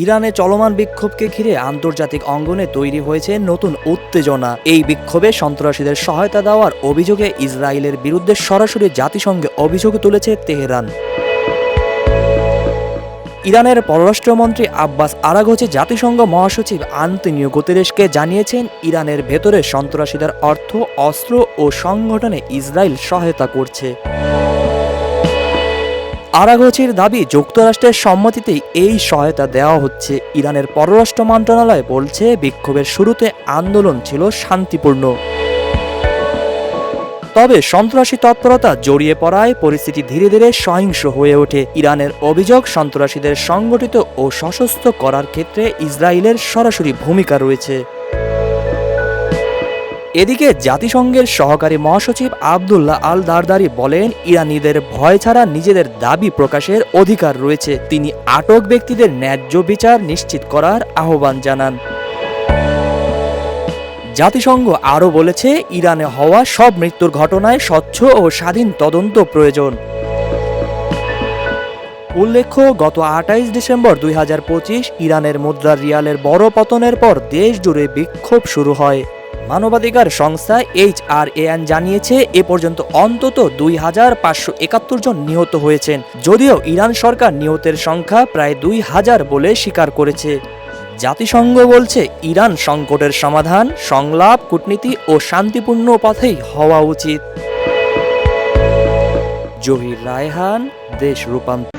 ইরানে চলমান বিক্ষোভকে ঘিরে আন্তর্জাতিক অঙ্গনে তৈরি হয়েছে নতুন উত্তেজনা। এই বিক্ষোভে সন্ত্রাসীদের সহায়তা দেওয়ার অভিযোগে ইসরায়েলের বিরুদ্ধে সরাসরি জাতিসংঘে অভিযোগ তুলেছে তেহরান। ইরানের পররাষ্ট্রমন্ত্রী আব্বাস আরাঘচি জাতিসংঘ মহাসচিব আন্তোনিও গুতেরেসকে জানিয়েছেন, ইরানের ভেতরে সন্ত্রাসীদের অর্থ, অস্ত্র ও সংগঠনে ইসরায়েল সহায়তা করছে। আরাঘচির দাবি, যুক্তরাষ্ট্রের সম্মতিতেই এই সহায়তা দেওয়া হচ্ছে। ইরানের পররাষ্ট্র মন্ত্রণালয় বলছে, বিক্ষোভের শুরুতে আন্দোলন ছিল শান্তিপূর্ণ, তবে সন্ত্রাসী তৎপরতা জড়িয়ে পড়ায় পরিস্থিতি ধীরে ধীরে সহিংস হয়ে ওঠে। ইরানের অভিযোগ, সন্ত্রাসীদের সংগঠিত ও সশস্ত্র করার ক্ষেত্রে ইসরায়েলের সরাসরি ভূমিকা রয়েছে। এদিকে জাতিসংঘের সহকারী মহাসচিব আবদুল্লাহ আল দারদারি বলেন, ইরানিদের ভয় ছাড়া নিজেদের দাবি প্রকাশের অধিকার রয়েছে। তিনি আটক ব্যক্তিদের ন্যায্য বিচার নিশ্চিত করার আহ্বান জানান। জাতিসংঘ আরও বলেছে, ইরানে হওয়া সব মৃত্যুর ঘটনায় স্বচ্ছ ও স্বাধীন তদন্ত প্রয়োজন। উল্লেখ্য, গত ২৮ ডিসেম্বর ২০২৫ ইরানের মুদ্রা রিয়ালের বড় পতনের পর দেশ জুড়ে বিক্ষোভ শুরু হয়। মানবাধিকার সংস্থা HRAN জানিয়েছে, এ পর্যন্ত অন্তত ২৫৭১ জন নিহত হয়েছেন, যদিও ইরান সরকার নিহতের সংখ্যা প্রায় ২০০০ বলে স্বীকার করেছে। জাতিসংঘ বলছে, ইরান সংকটের সমাধান সংলাপ, কূটনীতি ও শান্তিপূর্ণ পথেই হওয়া উচিত। জহির রায়হান, দেশ রূপান্তর।